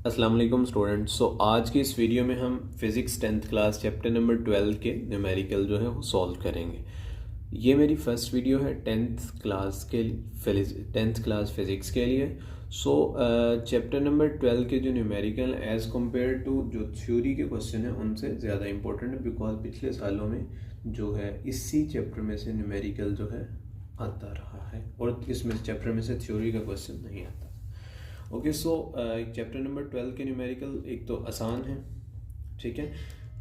अस्सलाम वालेकुम स्टूडेंट्स। आज की इस वीडियो में हम physics 10th class chapter number 12 के न्यूमेरिकल जो है वो सॉल्व करेंगे। ये मेरी फर्स्ट वीडियो है 10th क्लास फिज़िक्स के लिए। चैप्टर नंबर 12 के जो न्यूमेरिकल एज़ कम्पेयर टू जो थ्योरी के क्वेश्चन हैं उनसे ज़्यादा इंपॉर्टेंट है, बिकॉज पिछले सालों में जो है इसी चैप्टर में से न्यूमेरिकल जो है आता रहा है और इसमें चैप्टर में से थ्योरी का क्वेश्चन नहीं आता। ओके, चैप्टर नंबर 12 के न्यूमेरिकल एक तो आसान है, ठीक है।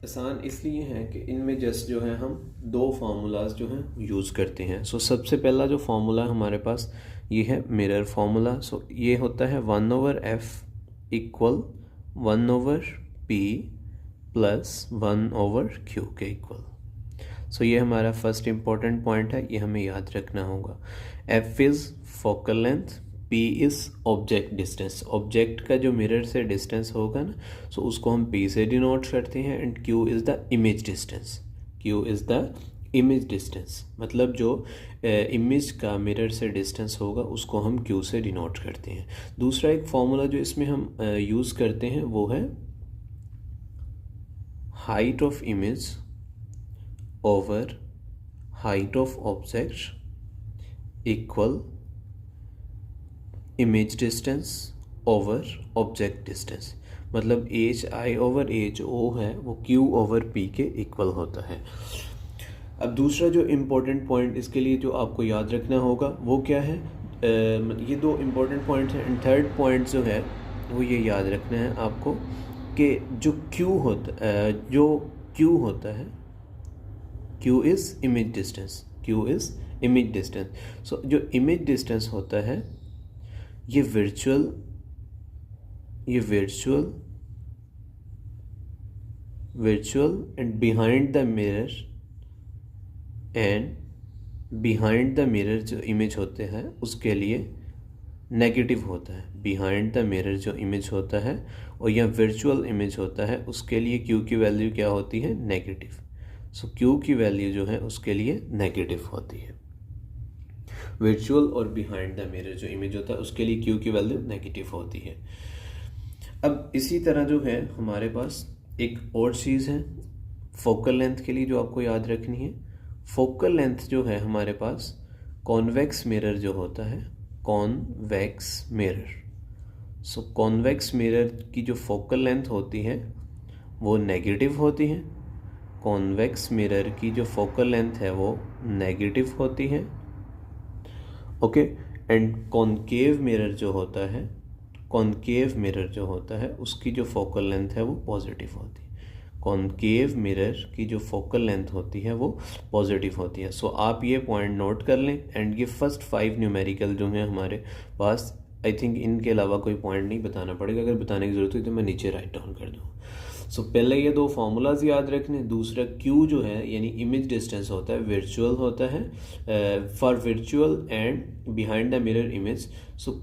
आसान इसलिए है कि इनमें जस्ट जो है हम दो फार्मूलाज जो हैं यूज़ करते हैं। सबसे पहला जो फार्मूला हमारे पास ये है मिरर फार्मूला। ये होता है 1/f equal 1/p plus 1/q के इक्वल। ये हमारा फर्स्ट इम्पॉर्टेंट पॉइंट है, ये हमें याद रखना होगा। f is focal length, p is object distance. Object का जो मिरर से डिस्टेंस होगा ना, उसको हम p से डिनोट करते हैं, and q is the image distance. q is the image distance, मतलब जो इमेज का मिरर से डिस्टेंस होगा उसको हम q से डिनोट करते हैं। दूसरा एक फॉर्मूला जो इसमें हम यूज़ करते हैं वो है height of image over height of object equal image distance over object distance. मतलब H I over H O है वो क्यू ओवर पी के इक्वल होता है। अब दूसरा जो इम्पोर्टेंट पॉइंट इसके लिए जो आपको याद रखना होगा वो क्या है, ये दो इम्पोर्टेंट पॉइंट्स हैं, एंड थर्ड पॉइंट जो है वो ये याद रखना है आपको कि जो क्यू होता है Q is image distance. Q is image distance. जो इमेज डिस्टेंस होता है ये virtual and behind the mirror जो इमेज होते हैं उसके लिए नेगेटिव होता है। बिहाइंड द मिरर जो इमेज होता है और या वर्चुअल इमेज होता है उसके लिए क्यू की वैल्यू क्या होती है, नेगेटिव। क्यू की वैल्यू जो है उसके लिए नेगेटिव होती है। वर्चुअल और बिहाइंड द मिरर जो इमेज होता है उसके लिए क्यू की वैल्यू नेगेटिव होती है। अब इसी तरह जो है हमारे पास एक और चीज़ है फोकल लेंथ के लिए जो आपको याद रखनी है। फोकल लेंथ जो है हमारे पास कॉन्वेक्स मिरर जो होता है, कॉन्वेक्स मिरर। कॉन्वेक्स मिरर की जो फोकल लेंथ होती है वो नेगेटिव होती है। कॉन्वेक्स मिरर की जो फोकल लेंथ है वो नेगेटिव होती है। ओके, एंड कॉनकेव मिरर जो होता है उसकी जो फोकल लेंथ है वो पॉजिटिव होती है। कॉनकेव मिरर की जो फोकल लेंथ होती है वो पॉजिटिव होती है। आप ये पॉइंट नोट कर लें, एंड ये फर्स्ट 5 न्यूमेरिकल जो हैं हमारे पास, आई थिंक इनके अलावा कोई पॉइंट नहीं बताना पड़ेगा। अगर बताने की ज़रूरत हुई तो मैं नीचे राइट डाउन कर दूँ। पहले ये दो फार्मूलाज याद रखने। दूसरा क्यू जो है यानी इमेज डिस्टेंस होता है, वर्चुअल होता है for virtual and behind the mirror image.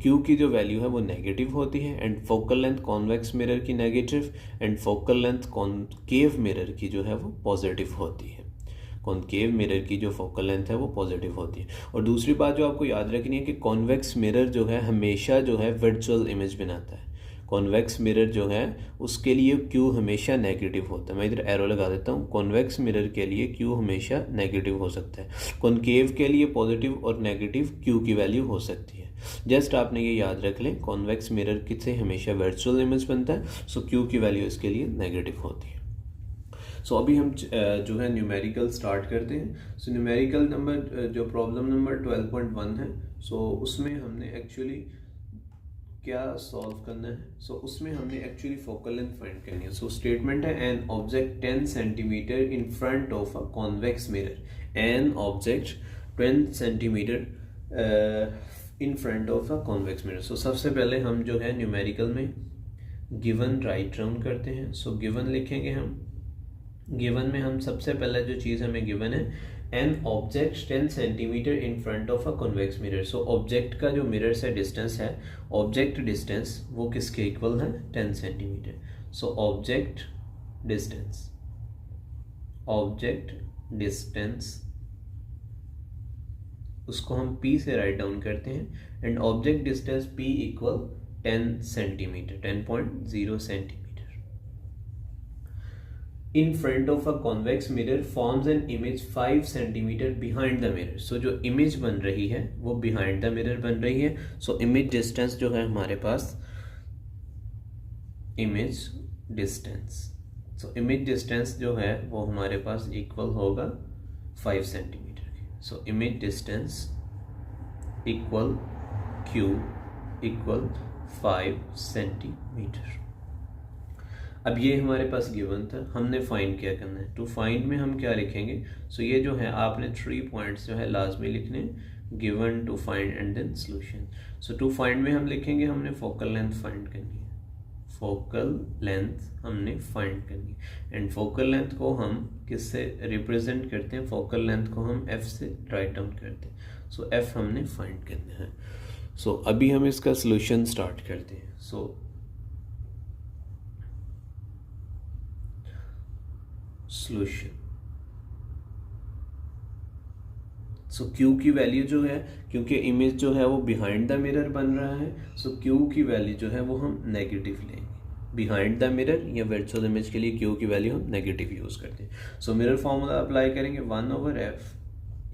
Q की जो वैल्यू है वो नेगेटिव होती है, and focal length convex mirror की negative, and focal length concave mirror की जो है वो पॉजिटिव होती है। कॉनकेव मिरर की जो फोकल लेंथ है वो पॉजिटिव होती है। और दूसरी बात जो आपको याद रखनी है कि कॉन्वेक्स मिरर जो है हमेशा जो है वर्चुअल इमेज बनाता है। कॉन्वेक्स मिरर जो है उसके लिए क्यू हमेशा नेगेटिव होता है। मैं इधर एरो लगा देता हूँ। कॉन्वेक्स मिरर के लिए क्यू हमेशा नेगेटिव हो सकता है। कॉनकेव के लिए पॉजिटिव और नेगेटिव क्यू की वैल्यू हो सकती है। जस्ट आपने ये याद रख लें, कॉन्वेक्स मिरर से हमेशा वर्चुअल इमेज बनता है, क्यू की वैल्यू इसके लिए नेगेटिव होती है। अभी हम जो है न्यूमेरिकल स्टार्ट करते हैं। न्यूमेरिकल नंबर जो प्रॉब्लम नंबर 12.1 है, उसमें हमने एक्चुअली क्या सॉल्व करना है। उसमें हमने एक्चुअली फोकल लेंथ फाइंड करनी है। स्टेटमेंट है an object 10 centimetre in front of a convex mirror. An object 10 centimetre in front of a convex mirror. सबसे पहले हम जो है न्यूमेरिकल में गिवन राइट डाउन करते हैं। गिवन लिखेंगे हम। गिवन में हम सबसे पहले जो चीज़ हमें गिवन है, an object 10 centimetre in front of a convex mirror. Object का जो मिरर से डिस्टेंस है, ऑब्जेक्ट डिस्टेंस वो किसके इक्वल है, 10 सेंटीमीटर। ऑब्जेक्ट डिस्टेंस उसको हम p से राइट डाउन करते हैं, and object distance p equal 10 centimetre, 10.0 centimetre. In front of a convex mirror forms an image 5 centimeter behind the mirror. So जो image बन रही है वो behind the mirror बन रही है. So image distance जो है हमारे पास, image distance, so image distance जो है वो हमारे पास equal होगा 5 सेंटीमीटर के. So image distance equal Q equal 5 centimetre. अब ये हमारे पास गिवन था, हमने फाइंड क्या करना है. टू फाइंड में हम क्या लिखेंगे. सो ये जो है आपने 3 पॉइंट्स जो है लाजमी लिखने, given, to find and then solution. So to find में हम लिखेंगे हमने फोकल लेंथ फाइंड करनी है. फोकल लेंथ हमने फाइंड करनी है. एंड फोकल लेंथ को हम किससे रिप्रेजेंट करते हैं. फोकल लेंथ को हम एफ से राइट डाउन करते हैं. सो एफ हमने फाइंड करना है. सो अभी हम इसका सॉल्यूशन स्टार्ट करते हैं. So solution. सो Q की वैल्यू जो है, क्योंकि इमेज जो है वो बिहाइंड द मिरर बन रहा है, सो Q की वैल्यू जो है वो हम नेगेटिव लेंगे. बिहाइंड द मिरर या वर्चुअल इमेज के लिए Q की वैल्यू हम नेगेटिव यूज करते हैं. सो मिरर फॉर्मूला अप्लाई करेंगे. 1/f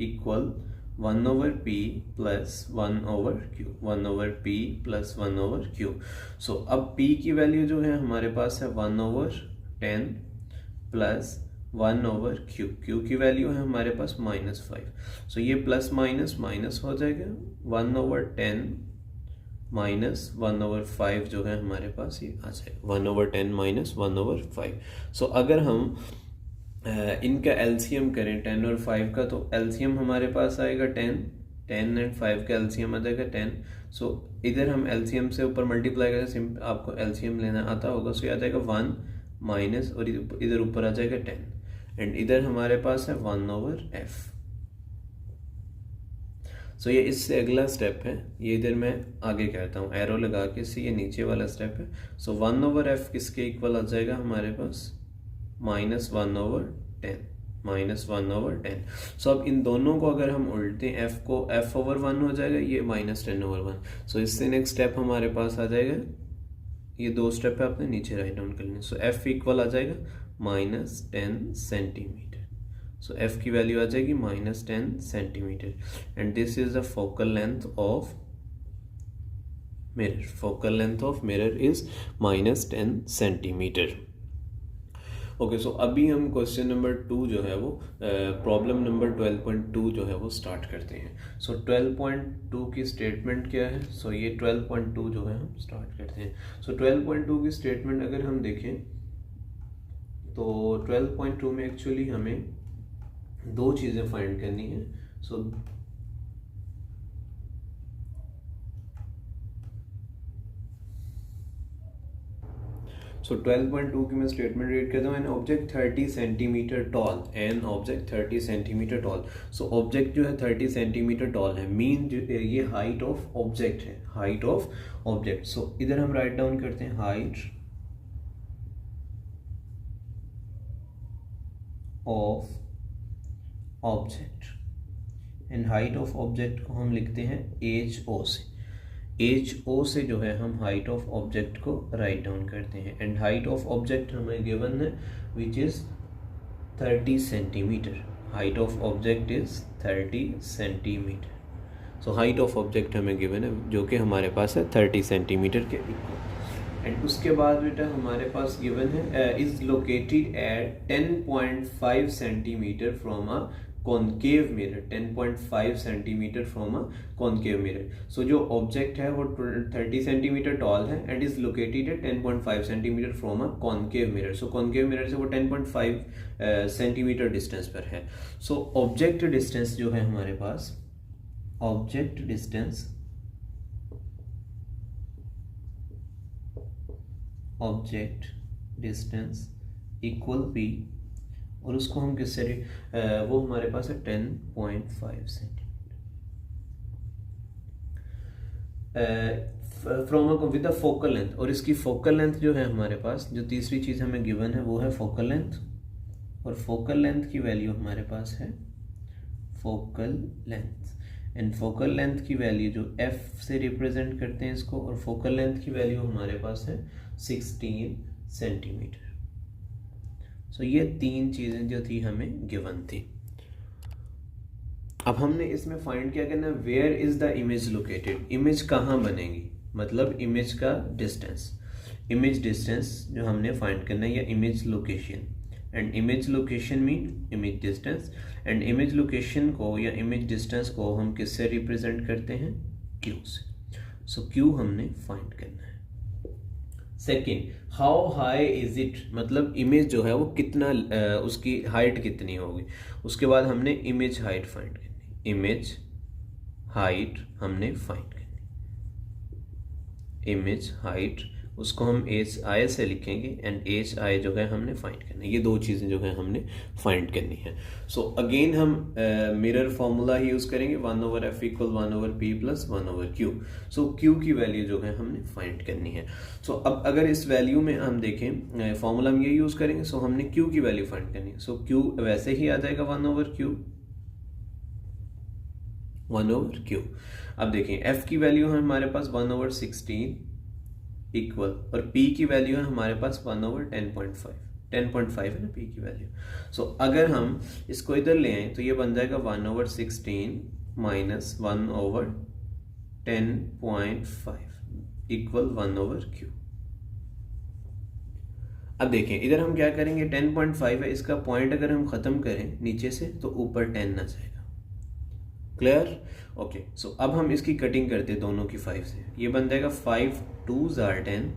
equal 1/p plus 1/q, 1/p plus 1/q. सो अब p की वैल्यू जो है हमारे पास है 1/10 प्लस 1/q. q की वैल्यू है हमारे पास -5. सो ये प्लस माइनस माइनस हो जाएगा. 1/10 माइनस 1/5 जो है हमारे पास ये आ जाएगा. 1/10 माइनस 1/5. सो अगर हम इनका एलसीएम करें 10 और 5 का, तो एलसीएम हमारे पास आएगा 10 एंड 5 का एलसीएम आ जाएगा 10. सो इधर हम एलसीएम से ऊपर मल्टीप्लाई करें, आपको एलसीएम लेना आता होगा. सो ये आ जाएगा 1 माइनस, और इधर ऊपर आ जाएगा 10, एंड इधर हमारे पास है 1/f. सो ये इससे अगला स्टेप है, ये इधर मैं आगे कहता हूँ एरो लगा के, इससे ये नीचे वाला स्टेप है. सो 1/f किसके इक्वल आ जाएगा हमारे पास, -1/10, -1/10. सो अब इन दोनों को अगर हम उल्टे, f को f/1 हो जाएगा, ये -10/1. सो इससे नेक्स्ट स्टेप हमारे पास आ जाएगा, ये 2 स्टेप है आपने नीचे राइट डाउन कर लेना. सो f इक्वल आ जाएगा -10 सेंटीमीटर. सो f की वैल्यू आ जाएगी -10 centimetre. And this is the focal length of mirror. Focal length of mirror is -10 centimetre. Okay, so अभी हम क्वेश्चन नंबर 2 जो है वो प्रॉब्लम नंबर 12.2 जो है वो स्टार्ट करते हैं. सो 12.2 की स्टेटमेंट क्या है. सो ये 12.2 जो है हम स्टार्ट करते हैं. सो 12.2 की स्टेटमेंट अगर हम देखें तो 12.2 में एक्चुअली हमें 2 चीज़ें फाइंड करनी है. सो सो 12.2 की मैं स्टेटमेंट रीड करता हूँ. An object 30 centimetre toll, an object 30 centimetre toll. So object जो है 30 सेंटीमीटर टॉल है. मीन जो ये हाइट ऑफ ऑब्जेक्ट है, हाइट ऑफ ऑब्जेक्ट. सो इधर हम राइट डाउन करते हैं height of object, and height of object को हम लिखते हैं HO से. HO से जो है हम हाइट ऑफ ऑब्जेक्ट को राइट डाउन करते हैं. एंड हाइट ऑफ ऑब्जेक्ट हमें गिवन है which is 30 centimetre. Height of object is 30 centimetre. So height of object हमें गिवन है जो कि हमारे पास है 30 सेंटीमीटर के इक्वल. एंड उसके बाद बेटा हमारे पास गिवन है is located at 10.5 centimetre from a concave mirror. 10.5 centimetre from a concave mirror. So जो ऑब्जेक्ट है वो 30 सेंटीमीटर टॉल है and is located at 10.5 centimetre from a concave mirror. So concave mirror से वो 10.5 सेंटीमीटर डिस्टेंस पर है. So object distance जो है हमारे पास, object distance, object distance equal p, और उसको हम किससे वो हमारे पास है 10.5 centimetre from with the focal length. और इसकी फोकल लेंथ जो है हमारे पास, जो तीसरी चीज़ हमें गिवन है वो है फोकल लेंथ. और फोकल लेंथ की वैल्यू हमारे पास है focal length. And focal length की वैल्यू जो एफ से रिप्रेजेंट करते हैं इसको, और फोकल लेंथ की वैल्यू हमारे पास है 16 सेंटीमीटर। सो ये तीन चीज़ें जो थी हमें गिवन थी। अब हमने इसमें फाइंड क्या करना है, where is the image located, image कहाँ बनेगी, मतलब इमेज का डिस्टेंस, इमेज डिस्टेंस जो हमने फाइंड करना है, या image location. And image location mean image distance, and image location को या इमेज डिस्टेंस को हम किससे रिप्रेजेंट करते हैं, क्यू से। सो क्यू हमने फाइंड करना है। Second, how high is it, मतलब इमेज जो है वो कितना, उसकी हाइट कितनी होगी। उसके बाद हमने इमेज हाइट फाइंड करनी, इमेज हाइट हमने फाइंड करनी, इमेज हाइट उसको हम एच आई से लिखेंगे, एंड एच आई जो है हमने फाइंड करना है। ये दो चीज़ें जो है हमने फाइंड करनी है। सो अगेन हम मिरर फॉर्मूला ही यूज़ करेंगे, 1/f equal 1/p plus 1/q। सो q की वैल्यू जो है हमने फाइंड करनी है। सो अब अगर इस वैल्यू में हम देखें, फॉर्मूला हम ये यूज़ करेंगे, सो हमने q की वैल्यू फाइंड करनी है। सो q वैसे ही आ जाएगा 1/q, 1/q। अब देखें f की वैल्यू है हमारे पास 1/16 इक्वल, और p की वैल्यू है हमारे पास 1/10.5, 10.5 है ना p की वैल्यू। सो अगर हम इसको इधर ले आए तो ये बन जाएगा 1/16 माइनस 1/10.5 इक्वल 1/q। अब देखें इधर हम क्या करेंगे, 10.5 है, इसका पॉइंट अगर हम खत्म करें नीचे से तो ऊपर 10 ना जाएगा। Clear, okay. सो अब हम इसकी कटिंग करते हैं दोनों की 5 से, ये बन जाएगा 5 2s are 10,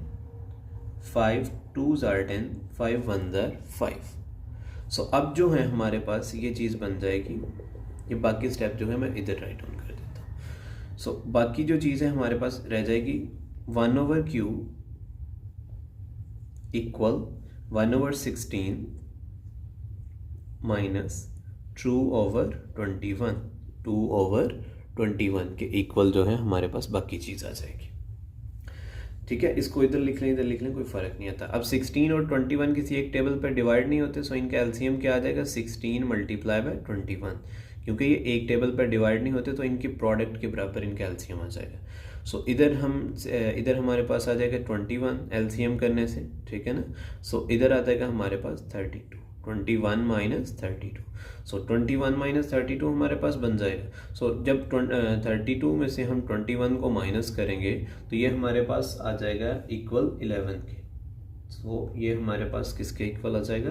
5 2s are 10, 5 1s are 5। सो अब जो है हमारे पास ये चीज़ बन जाएगी, ये बाकी स्टेप जो है मैं इधर राइट डाउन कर देता हूँ। सो बाकी जो चीज़ है हमारे पास रह जाएगी 1/q इक्वल 1/16 माइनस 2/21, 2/21 के इक्वल जो है हमारे पास बाकी चीज़ आ जाएगी। ठीक है, इसको इधर लिख लें इधर लिख लें, कोई फ़र्क नहीं आता। अब 16 और 21 किसी एक टेबल पर डिवाइड नहीं होते, सो इनका एलसीएम क्या आ जाएगा, 16 मल्टीप्लाई बाय 21। क्योंकि ये एक टेबल पर डिवाइड नहीं होते तो इनके प्रोडक्ट के बराबर इनका एलसीएम आ जाएगा। सो इधर हमारे पास आ जाएगा 21 एलसीएम करने से, ठीक है ना। सो इधर आ जाएगा हमारे पास 32, 21 माइनस 32। सो 21 माइनस 32 हमारे पास बन जाएगा। सो जब 32 में से हम 21 को माइनस करेंगे तो ये हमारे पास आ जाएगा इक्वल 11 के। सो ये हमारे पास किसके इक्वल आ जाएगा,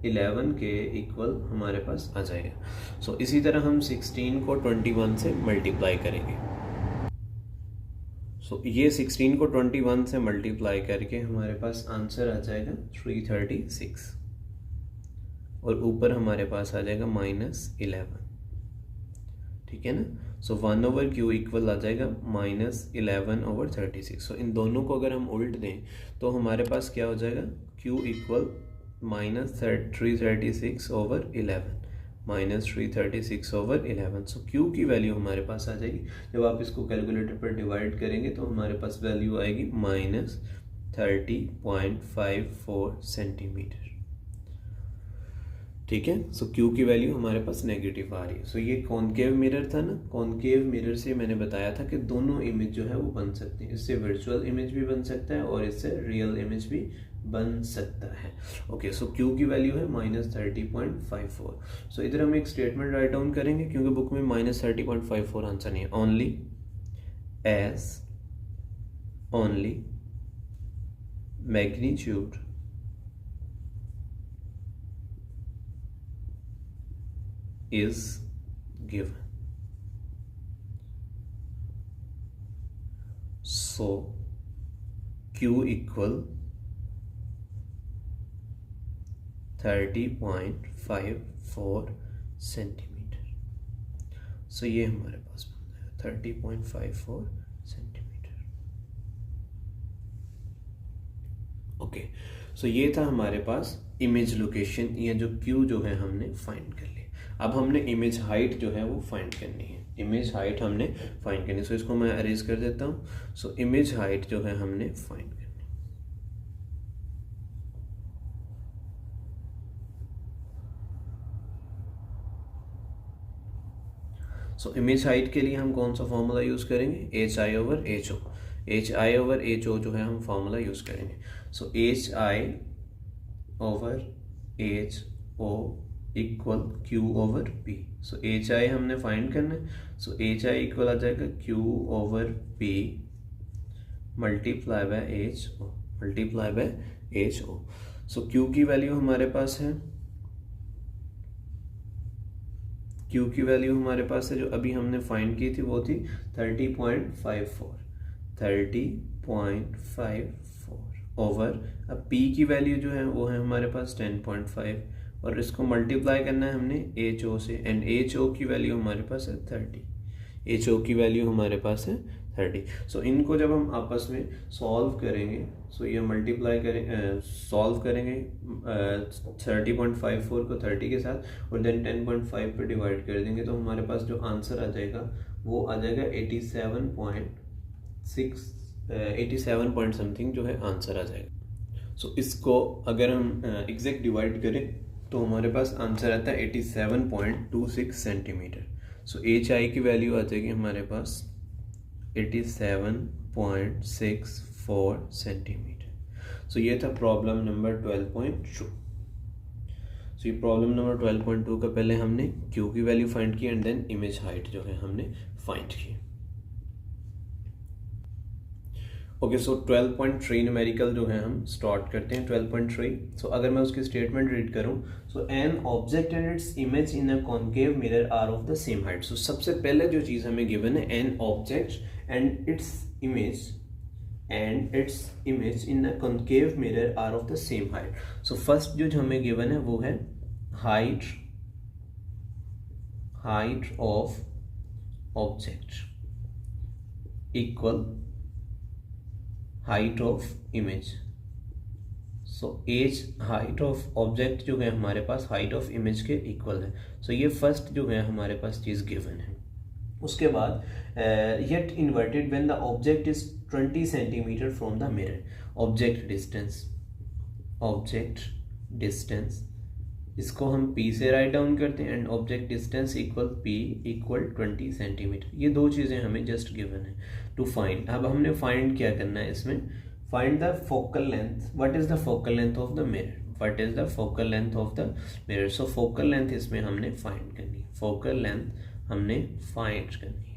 11 के इक्वल हमारे पास आ जाएगा। सो इसी तरह हम 16 को 21 से मल्टीप्लाई करेंगे। सो ये 16 को 21 से मल्टीप्लाई करके हमारे पास आंसर आ जाएगा 336, और ऊपर हमारे पास आ जाएगा -11, ठीक है ना। सो 1/q इक्वल आ जाएगा -11/36। सो इन दोनों को अगर हम उल्ट दें तो हमारे पास क्या हो जाएगा, q इक्वल -336/11, -336/11। सो q की वैल्यू हमारे पास आ जाएगी, जब आप इसको कैलकुलेटर पर डिवाइड करेंगे तो हमारे पास वैल्यू आएगी -30.54 सेंटीमीटर। ठीक है, सो Q की वैल्यू हमारे पास नेगेटिव आ रही है। सो ये कॉनकेव मिरर था ना, कॉनकेव मिरर से मैंने बताया था कि दोनों इमेज जो है वो बन सकती है, इससे वर्चुअल इमेज भी बन सकता है और इससे रियल इमेज भी बन सकता है। ओके, सो Q की वैल्यू है -30.54। सो इधर हम एक स्टेटमेंट राइट डाउन करेंगे, क्योंकि बुक में -30.54 आंसर नहीं है। Only magnitude is given, so Q equal 30.54 centimetre. So ये हमारे पास बन जाएगा 30.54 सेंटीमीटर। ओके, सो ये था हमारे पास इमेज लोकेशन, या जो Q जो है हमने फाइंड कर लिया। अब हमने इमेज हाइट जो है वो फाइंड करनी है, इमेज हाइट हमने फाइंड करनी है। सो इसको मैं अरेज कर देता हूँ। सो इमेज हाइट जो है हमने फाइंड करनी है। सो इमेज हाइट के लिए हम कौन सा फॉर्मूला यूज़ करेंगे, H I over H O, H I over H O जो है हम फॉर्मूला यूज़ करेंगे। So H I over H O equal Q over P. So H I हमने फाइंड करना है, सो एच आई इक्वल आ जाएगा Q over P multiply by H O, multiply by H O. So Q की value हमारे पास है, क्यू की वैल्यू हमारे पास है जो अभी हमने फाइंड की थी वो थी 30.54, 30.54 ओवर, अब पी की वैल्यू जो है वो है हमारे पास 10.5 और इसको मल्टीप्लाई करना है हमने एच ओ से, एंड एच ओ की वैल्यू हमारे पास है 30, एच ओ की वैल्यू हमारे पास है 30। सो इनको जब हम आपस में सॉल्व करेंगे, सो ये मल्टीप्लाई करें सॉल्व करेंगे 30.54 को 30 के साथ और देन 10.5 पे डिवाइड कर देंगे, तो हमारे पास जो आंसर आ जाएगा वो आ जाएगा 87 पॉइंट समथिंग जो है आंसर आ जाएगा। सो इसको अगर हम एग्जैक्ट डिवाइड करें तो हमारे पास आंसर आता है 87.26 सेंटीमीटर। सो एच आई की वैल्यू आ जाएगी हमारे पास 87.64 सेंटीमीटर। सो ये था प्रॉब्लम नंबर 12.2। सो ये प्रॉब्लम नंबर 12.2 का पहले हमने क्यू की वैल्यू फाइंड की एंड देन इमेज हाइट जो है हमने फाइंड की। ओके, सो 12.3 न्यूमेरिकल जो है हम स्टार्ट करते हैं। 12.3, सो अगर मैं उसकी स्टेटमेंट रीड करूं, so an object and its image in a concave mirror are of the same height. So सबसे पहले जो चीज़ हमें गिवन है, an object and its image in a concave mirror are of the same height. So first जो हमें given है वो है height of object equal height of image. So as height of object जो है हमारे पास हाइट ऑफ इमेज के इक्वल है। सो ये फर्स्ट जो है हमारे पास चीज़ गिवन है। उसके बाद yet inverted when the object is 20 centimetre from the mirror. Object distance इसको हम P से राइट डाउन करते हैं and object distance equal P equal 20 centimetre. ये दो चीज़ें हमें जस्ट गिवन है टू फाइंड। अब हमने फाइंड क्या करना है इसमें, find the focal length. What is the focal length of the mirror, what is the focal length of the mirror. So focal length इसमें हमने फाइंड करनी है, फोकल लेंथ हमने फाइंड करनी है।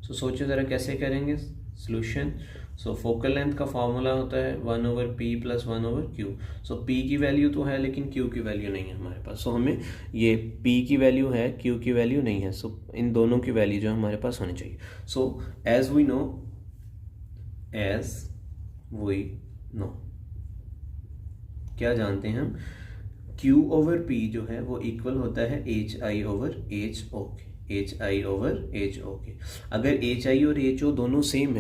सो सोचो ज़रा कैसे करेंगे सोल्यूशन। सो फोकल लेंथ का फॉर्मूला होता है 1/p + 1/q। सो p की वैल्यू तो है लेकिन q की वैल्यू नहीं है हमारे पास। सो हमें ये p की वैल्यू है, q की वैल्यू नहीं है। सो इन दोनों की वैल्यू जो हमारे पास होनी चाहिए। सो एज वी नो क्या जानते हैं हम, q/p जो है वो इक्वल होता है hi/ho के, hi/ho के। अगर hi और ho दोनों सेम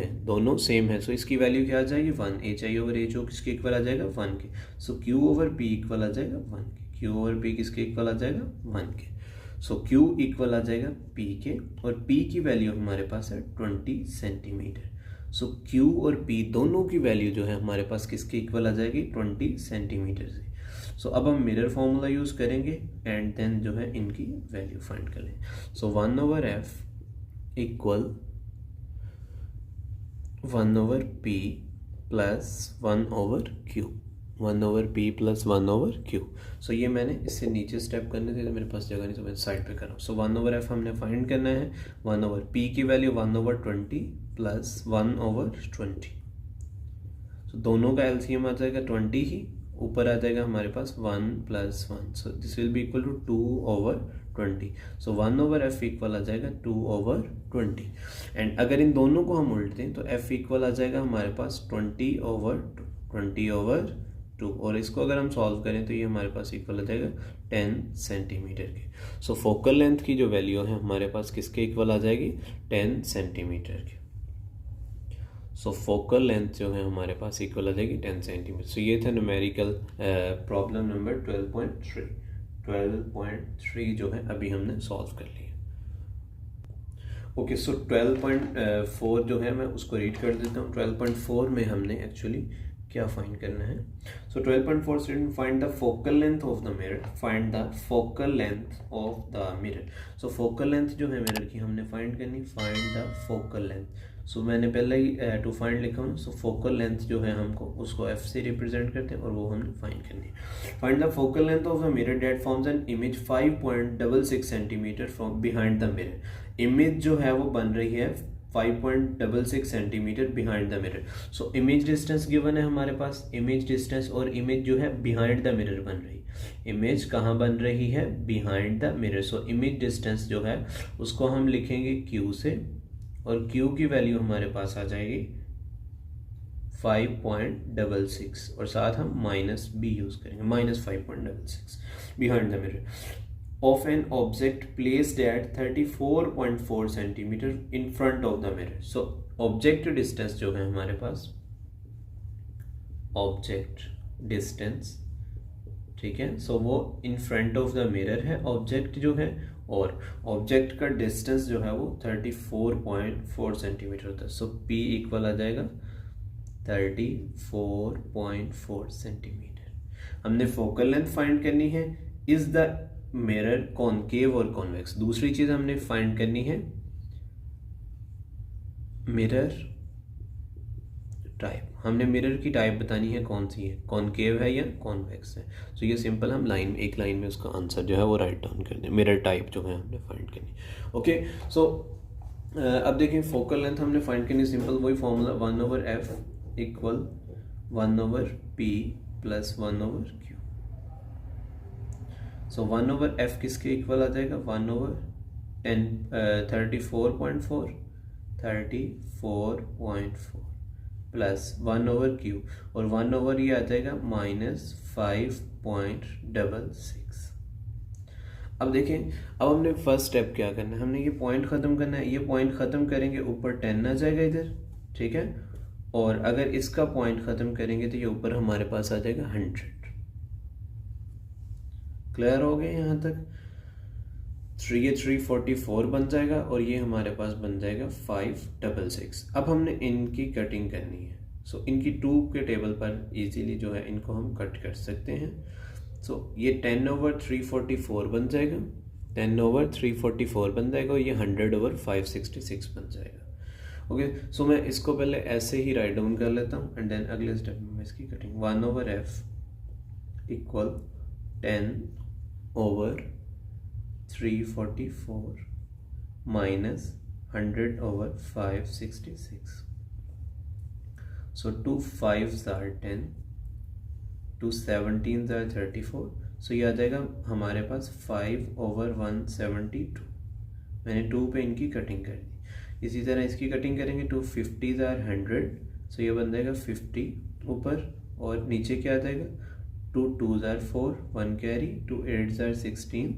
है, सो इसकी वैल्यू क्या आ जाएगी 1। hi/ho किसके इक्वल आ जाएगा 1 के। सो q/p इक्वल आ जाएगा 1 के, q/p किसके इक्वल आ जाएगा 1 के। सो q इक्वल आ जाएगा p के और p की वैल्यू हमारे पास है 20 सेंटीमीटर। सो q और p दोनों की वैल्यू जो है हमारे पास किसके इक्वल आ जाएगी 20 सेंटीमीटर से। सो अब हम मिरर फॉर्मूला यूज़ करेंगे एंड देन जो है इनकी वैल्यू फाइंड कर लेंगे। सो 1/f equal 1/p + 1/q, 1/p + 1/q। सो ये मैंने इससे नीचे स्टेप करने थे तो मेरे पास जगह नहीं, तो मैं साइड पे कर रहा हूँ। सो 1/f हमने फाइंड करना है, 1/p की वैल्यू 1/20 + 1/20। सो दोनों का एलसीएम आ जाएगा 20 ही, ऊपर आ जाएगा हमारे पास 1 + 1। So this will be equal to 2/20। So 1/f equal आ जाएगा 2/20 एंड अगर इन दोनों को हम उल्टे तो f इक्वल आ जाएगा हमारे पास 20/2 और इसको अगर हम सॉल्व करें तो ये हमारे पास इक्वल आ जाएगा 10 सेंटीमीटर के। सो फोकल लेंथ की जो वैल्यू है हमारे पास किसके इक्वल आ जाएगी 10 सेंटीमीटर की। सो फोकल लेंथ जो है हमारे पास इक्वल आ जाएगी 10 सेंटीमीटर। सो ये था न्यूमेरिकल प्रॉब्लम नंबर 12.3 जो है अभी हमने सॉल्व कर लिया। ओके, सो 12.4 जो है मैं उसको रीड कर देता हूँ। 12.4 में हमने एक्चुअली क्या फाइंड करना है? सो 12.4 student, find the focal length of the mirror, find the focal length of the mirror. So focal length जो है मिरर की हमने फाइंड करनी, फाइंड द फोकल लेंथ। सो मैंने पहले ही टू फाइंड लिखा हूँ। सो फोकल लेंथ जो है हमको उसको एफ से रिप्रेजेंट करते हैं और वो हमने फाइंड करनी है। Find the focal length of a mirror that forms an image 5.66 centimetre from behind the mirror. Image जो है वो बन रही है 5.66 centimetre behind the mirror. So image distance given है हमारे पास, इमेज डिस्टेंस और इमेज जो है बिहाइंड द मिरर बन रही है। इमेज कहाँ बन रही है? Behind the mirror. So image distance जो है उसको हम लिखेंगे Q से, और Q की वैल्यू हमारे पास आ जाएगी 5.66 और साथ हम माइनस B यूज करेंगे, -5.66 behind the mirror of an object placed at 34.4 centimetre in front of the mirror। so object distance जो है हमारे पास, object distance, ठीक है, सो वो in front of the mirror है object जो है, और object का distance जो है वो 34.4 सेंटीमीटर होता है। सो P इक्वल आ जाएगा 34.4 सेंटीमीटर। हमने फोकल लेंथ फाइंड करनी है, इज द मिरर कॉनकेव और कॉन्वेक्स। दूसरी चीज हमने फाइंड करनी है मिरर टाइप। हमने मिरर की टाइप बतानी है कौन सी है, कॉनकेव है या कॉन्वेक्स है। सो ये सिंपल हम एक लाइन में उसका आंसर जो है वो राइट डाउन कर दें। मिरर टाइप जो है हमने फाइंड करनी। ओके, सो अब देखें फोकल लेंथ हमने फाइंड करनी, सिंपल वही formula 1/f equal 1/p plus 1/q। सो 1/f किसके इक्वल आ जाएगा? 1/34.4 प्लस 1/q, और 1/, ये आ जाएगा -5.66। अब देखें, अब हमने फर्स्ट स्टेप क्या करना है, हमने ये पॉइंट ख़त्म करना है। ये पॉइंट ख़त्म करेंगे ऊपर 10 आ जाएगा इधर, ठीक है, और अगर इसका पॉइंट ख़त्म करेंगे तो ये ऊपर हमारे पास आ जाएगा 100। क्लियर हो गया यहाँ तक? 344 बन जाएगा और ये हमारे पास बन जाएगा 566। अब हमने इनकी कटिंग करनी है। सो इनकी 2 के टेबल पर इजीली जो है इनको हम कट कर सकते हैं। सो ये 10/344 बन जाएगा, 10/344 बन जाएगा, और ये 100/566 बन जाएगा। ओके, सो मैं इसको पहले ऐसे ही राइट डाउन कर लेता हूँ एंड देन अगले स्टेप में मैं इसकी cutting 1/f equal 10/344 minus 100/566। So 2 5s are 10, 2 17s are 34। सो ये आ जाएगा हमारे पास 5/172। मैंने 2 पे इनकी कटिंग कर दी। इसी तरह इसकी कटिंग करेंगे, 2 50s are 100। सो ये बन जाएगा 50 ऊपर, और नीचे क्या आ जाएगा? 2 2s are 4, 1 carry, 2 8s are 16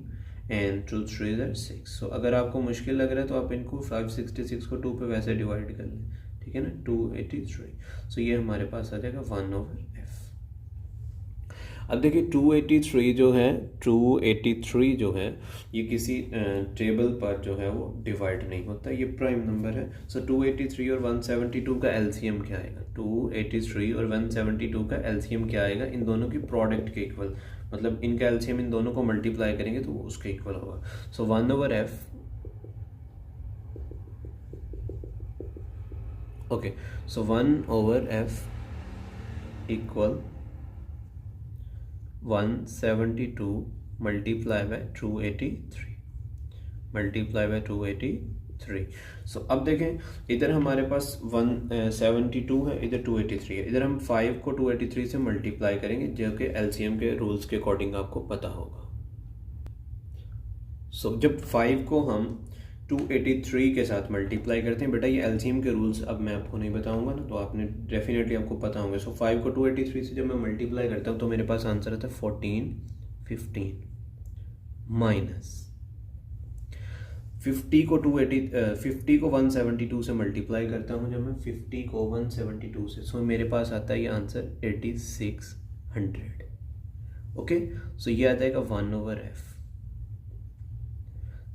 and 2 3s are 6। सो अगर आपको मुश्किल लग रहा है तो आप इनको 566 को 2 पे वैसे डिवाइड कर लें, ठीक है ना, 283। सो ये हमारे पास आ जाएगा 1/f। अब देखिए 283 जो है ये किसी टेबल पर जो है वो डिवाइड नहीं होता, ये प्राइम नंबर है। सो 283 और 172 का एलसीएम क्या आएगा? 283 और 172 का एलसीएम क्या आएगा? इन दोनों की प्रोडक्ट के इक्वल, मतलब इनका एलसीएम इन दोनों को मल्टीप्लाई करेंगे तो वो उसके इक्वल होगा। सो 1/f, okay, so 1/f equal 172 multiply by 283। सो अब देखें, इधर हमारे पास 172 है, इधर 283 है। इधर हम 5 को 283 से मल्टीप्लाई करेंगे, जो कि एलसीएम के रूल्स के अकॉर्डिंग आपको पता होगा। सो जब 5 को हम 283 के साथ मल्टीप्लाई करते हैं, बेटा ये एलसीएम के रूल्स अब मैं आपको नहीं बताऊंगा ना, तो आपने डेफिनेटली आपको पता होंगे। सो 5 को 283 से जब मैं मल्टीप्लाई करता हूँ तो मेरे पास आंसर आता है 1415 माइनस 50 को 172 से मल्टीप्लाई करता हूँ जब मैं 50 को 172 से, सो मेरे पास आता है ये आंसर 8600। ओके, सो ये आ जाएगा 1/f।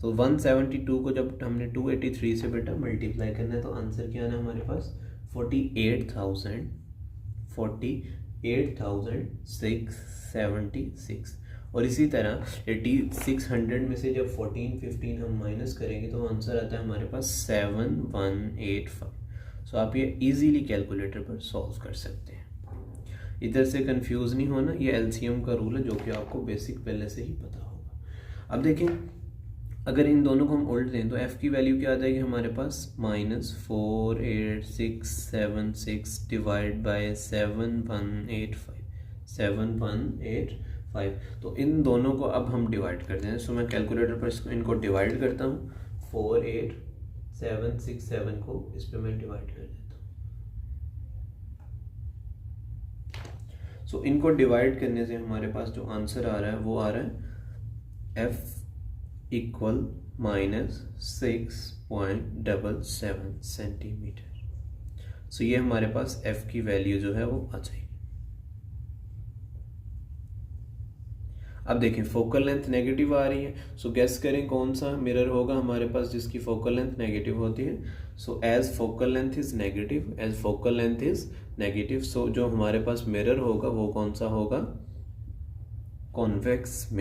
तो 172 को जब हमने 283 से बेटा मल्टीप्लाई करना है तो आंसर क्या आना है हमारे पास? 48,676। और इसी तरह 600 में से जब 14-15 हम माइनस करेंगे तो आंसर आता है हमारे पास 7185। सो आप ये इजीली कैलकुलेटर पर सॉल्व कर सकते हैं, इधर से कंफ्यूज नहीं होना। ये एलसीएम का रूल है जो कि आपको बेसिक पहले से ही पता होगा। अब देखें, अगर इन दोनों को हम उल्ट दें तो f की वैल्यू क्या आ जाएगी हमारे पास, -48676 डिवाइड बाय 7185। तो इन दोनों को अब हम डिवाइड कर दें। सो मैं कैलकुलेटर पर इनको डिवाइड करता हूँ, 48767 को इस पर मैं डिवाइड कर देता हूँ। सो इनको डिवाइड करने से हमारे पास जो आंसर आ रहा है वो आ रहा है f इक्वल -6.77 सेंटीमीटर। सो ये हमारे पास f की वैल्यू जो है वो आ जाएगी। अब देखें फोकल लेंथ नेगेटिव आ रही है, सो गेस करें कौन सा मिरर होगा हमारे पास जिसकी फोकल लेंथ नेगेटिव होती है। So as focal length is negative, so जो हमारे पास मिरर होगा वो कौन सा होगा, कॉन्वेक्स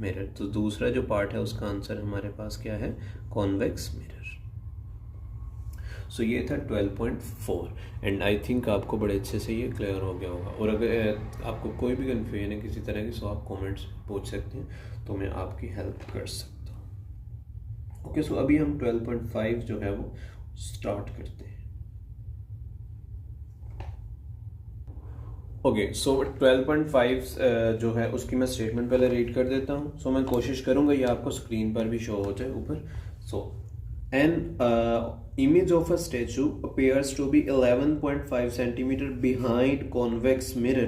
मिरर। तो दूसरा जो पार्ट है उसका आंसर हमारे पास क्या है, कॉन्वेक्स मिरर। सो ये था 12.4 एंड आई थिंक आपको बड़े अच्छे से ये क्लियर हो गया होगा। और अगर आपको कोई भी कन्फ्यूजन है किसी तरह की, सो आप कमेंट्स पूछ सकते हैं, तो मैं आपकी हेल्प कर सकता हूँ। ओके, सो अभी हम 12.5 जो है वो स्टार्ट करते हैं। ओके, सो 12.5 जो है उसकी मैं स्टेटमेंट पहले रीड कर देता हूँ। सो मैं कोशिश करूँगा ये आपको स्क्रीन पर भी शो हो जाए ऊपर। सो an image of a statue appears to be 11.5 centimeter behind convex mirror।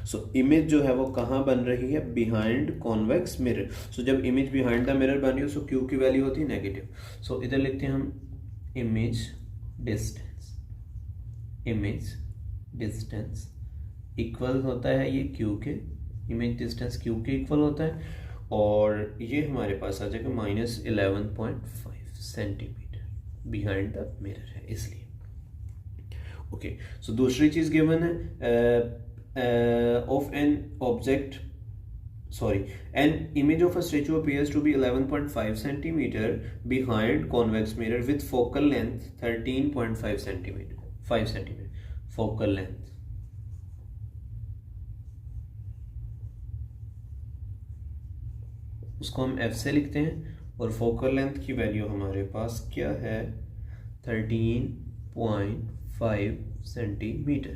So image जो है वो कहाँ बन रही है, behind convex mirror। so जब image behind the mirror बन रही है, so q की वैल्यू होती है नेगेटिव। so इधर लिखते हैं हम image distance इक्वल होता है ये q के, image distance q के इक्वल होता है, और ये हमारे पास आ जाएगा -11.5 सेंटीमीटर बिहाइंड द मिरर है इसलिए। ओके, सो दूसरी चीज गिवन है an image of a statue appears to be 11.5 centimeter behind convex mirror with focal length 13.5 centimeter focal length। उसको हम f से लिखते हैं, और फोकल लेंथ की वैल्यू हमारे पास क्या है, 13.5 centimetre.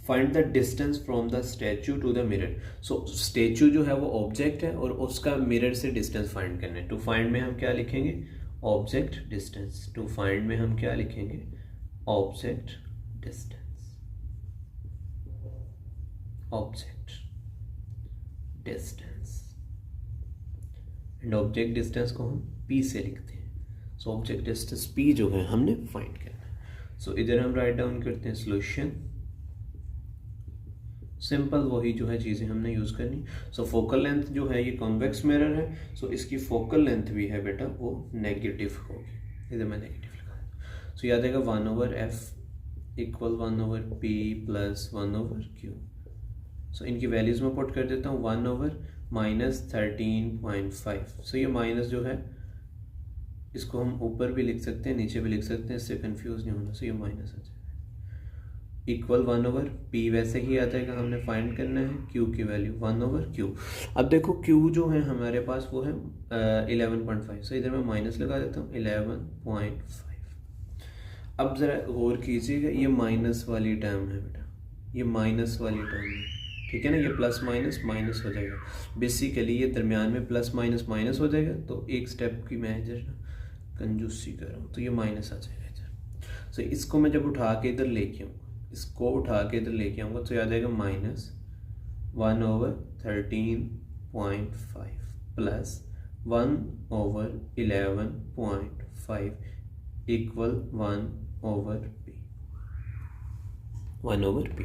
Find the distance from the statue to the mirror. So statue जो है वो ऑब्जेक्ट है और उसका मिरर से डिस्टेंस फाइंड करना है। टू फाइंड में हम क्या लिखेंगे, ऑब्जेक्ट डिस्टेंस। टू फाइंड में हम क्या लिखेंगे, object distance. And object distance को हम p से लिखते हैं। सो ऑब्जेक्ट डिस्टेंस p जो है हमने फाइंड करना है। सो इधर हम राइट डाउन करते हैं सॉल्यूशन। सिंपल वही जो है चीज़ें हमने यूज़ करनी। सो फोकल लेंथ जो है ये कॉन्वेक्स मिरर है, सो इसकी फोकल लेंथ भी है बेटा वो नेगेटिव होगी। इधर मैं नेगेटिव लिखा है। सो याद आएगा 1/f equal 1/p plus 1/q। सो इनकी वैल्यूज में पुट कर देता हूँ, 1/-13.5। सो ये माइनस जो है इसको हम ऊपर भी लिख सकते हैं नीचे भी लिख सकते हैं, इससे कंफ्यूज नहीं होना। सो ये माइनस आ जाएगा, इक्वल 1/p वैसे ही आ जाएगा, हमने फाइंड करना है q की वैल्यू 1/q। अब देखो q जो है हमारे पास वो है 11.5। सो इधर मैं माइनस लगा देता हूँ 11.5। अब ज़रा गौर कीजिएगा, ये माइनस वाली टर्म है बेटा, ये माइनस वाली टर्म है, ठीक है ना। ये प्लस माइनस माइनस हो जाएगा, बेसिकली ये दरमियान में प्लस माइनस माइनस हो जाएगा। तो एक स्टेप की मैं इधर कंजूसी कर रहा हूँ, तो ये माइनस आ जाएगा इधर। सो इसको मैं जब उठा के इधर लेके आऊँगा, तो याद आएगा -1/13.5 प्लस 1/11.5 इक्वल 1/p।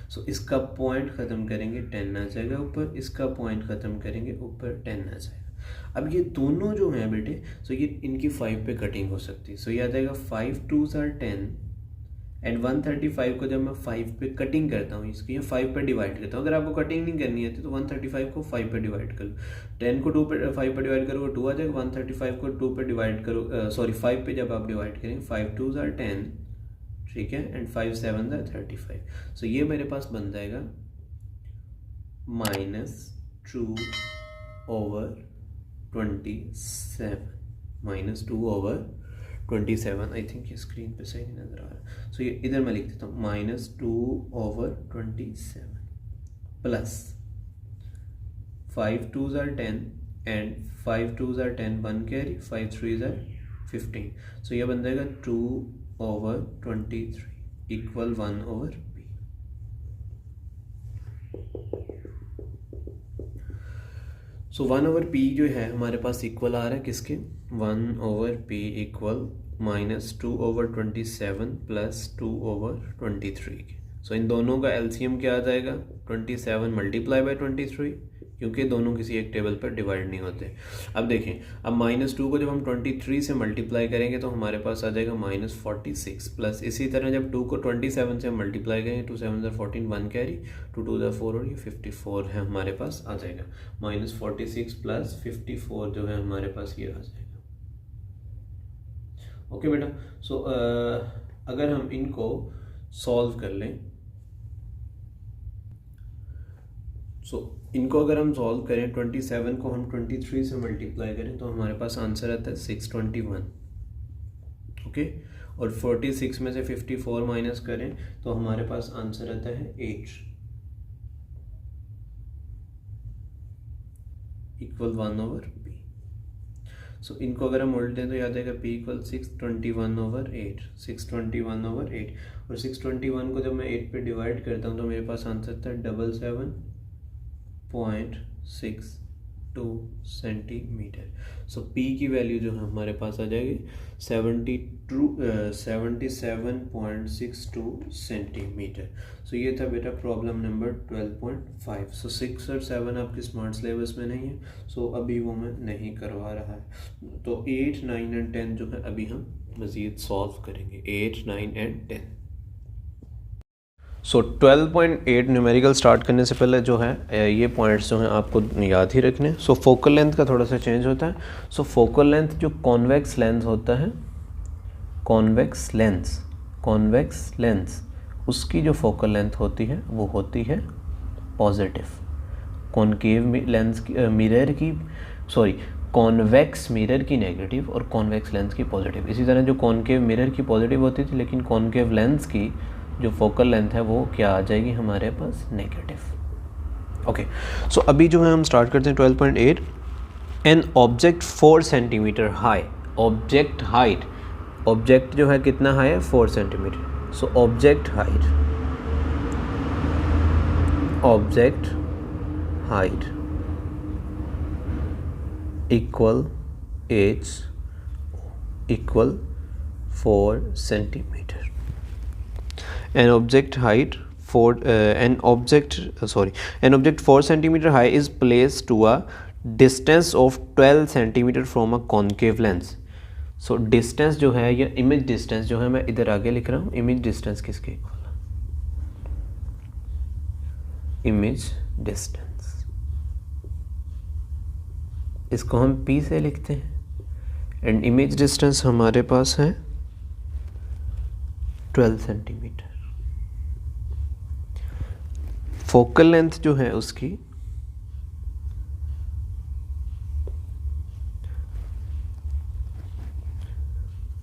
सो इसका पॉइंट ख़त्म करेंगे 10 आ जाएगा ऊपर, इसका पॉइंट ख़त्म करेंगे ऊपर 10 आ जाएगा। अब ये दोनों जो हैं बेटे, सो ये इनकी 5 पे कटिंग हो सकती है। सो ये आ जाएगा 5 2s are 10 एंड 135 को जब मैं 5 पे कटिंग करता हूँ इसकी, या 5 पे डिवाइड करता हूँ, अगर आपको कटिंग नहीं करनी आती तो 135 को 5 पे डिवाइड कर लो, 10 को 2 पे 5 पे डिवाइड करोगे 2 आ जाएगा, 135 को 2 पे डिवाइड करो, सॉरी 5 पे जब आप डिवाइड करेंगे 5 2s are 10, ठीक है, एंड 5 7s are 35। सो ये मेरे पास बन जाएगा -2/27, -2/27। आई थिंक ये स्क्रीन पे सही नहीं नज़र आ रहा, सो ये इधर मैं लिख देता हूँ -2/27 plus 5 2s are 10 and 5 2s are 10 1 carry, 5 3s are 15। सो ये बन जाएगा 2/23 इक्वल 1/p। सो 1/p जो है हमारे पास इक्वल आ रहा है किसके, 1/p इक्वल -2/27 प्लस 2/23 के। सो इन दोनों का एलसीएम क्या आ जाएगा, 27 मल्टीप्लाई बाय 23, क्योंकि दोनों किसी एक टेबल पर डिवाइड नहीं होते। अब देखें, अब -2 को जब हम 23 से मल्टीप्लाई करेंगे तो हमारे पास आ जाएगा -46 प्लस, इसी तरह जब 2 को 27 से मल्टीप्लाई करेंगे 2 7 14 1 कैरी, 2 2 4 और ये 54 है हमारे पास आ जाएगा, -46 प्लस 54 जो है हमारे पास ये आ जाएगा। ओके बेटा, सो अगर हम इनको सॉल्व कर लें, इनको अगर हम सॉल्व करें, 27 को हम 23 से मल्टीप्लाई करें तो हमारे पास आंसर आता है 621। ओके, और 46 में से 54 माइनस करें तो हमारे पास आंसर आता है 8 इक्वल 1/p। सो इनको अगर हम उल्ट दें तो याद आएगा p इक्वल 621/8, 621/8, और 621 को जब मैं 8 पे डिवाइड करता हूँ तो मेरे पास आंसर था 77.62 सेंटीमीटर। सो p की वैल्यू जो है हमारे पास आ जाएगी 77.62 सेंटीमीटर। सो ये था बेटा प्रॉब्लम नंबर 12.5। सो 6 और 7 आपके स्मार्ट सिलेबस में नहीं है, सो अभी वो मैं नहीं करवा रहा है। तो 8 9 एंड 10 जो है अभी हम मज़ीद सॉल्व करेंगे, 8 9 एंड 10। सो 12.8 न्यूमेरिकल स्टार्ट करने से पहले जो है ये पॉइंट्स जो हैं आपको याद ही रखने। सो फोकल लेंथ का थोड़ा सा चेंज होता है। सो फोकल लेंथ जो कॉन्वेक्स लेंस होता है, कॉन्वेक्स लेंस उसकी जो फोकल लेंथ होती है वो होती है पॉजिटिव। कॉन्केव लेंस की मिरर की कॉन्वेक्स मिरर की नेगेटिव और कॉन्वेक्स लेंस की पॉजिटिव। इसी तरह जो कॉन्केव मिरर की पॉजिटिव होती थी, लेकिन कॉन्केव लेंस की जो फोकल लेंथ है वो क्या आ जाएगी हमारे पास, नेगेटिव। ओके, सो अभी जो है हम स्टार्ट करते हैं 12.8। An object 4 centimetre high, object height, object जो है कितना हाई है, 4 centimetre. So object height equal H equal 4 centimetre. An object 4 centimeter high is placed to a distance of 12 centimeter from a concave lens. So distance जो है, या image distance जो है, मैं इधर आगे लिख रहा हूँ, image distance किसके इक्वल है, image distance, इसको हम P से लिखते हैं, and image distance हमारे पास है 12 सेंटीमीटर। फोकल लेंथ जो है उसकी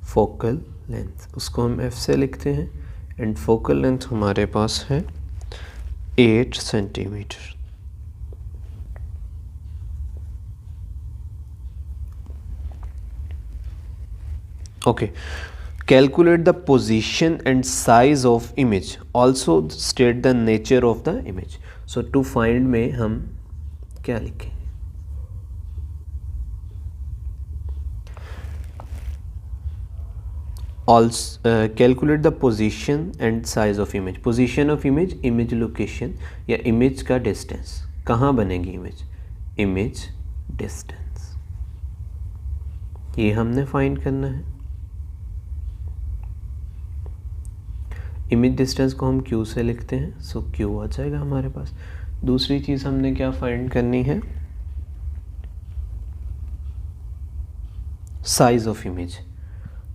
फोकल लेंथ उसको हम F से लिखते हैं, एंड फोकल लेंथ हमारे पास है 8 centimetre. Okay, calculate the position and size of image, also state the nature of the image. So to find में हम क्या लिखें, also calculate the position and size of image. Position of image, image location या image का distance, कहाँ बनेगी image, image distance। ये हमने फाइंड करना है। इमेज डिस्टेंस को हम क्यू से लिखते हैं, सो क्यू आ जाएगा हमारे पास। दूसरी चीज़ हमने क्या फाइंड करनी है, size of image,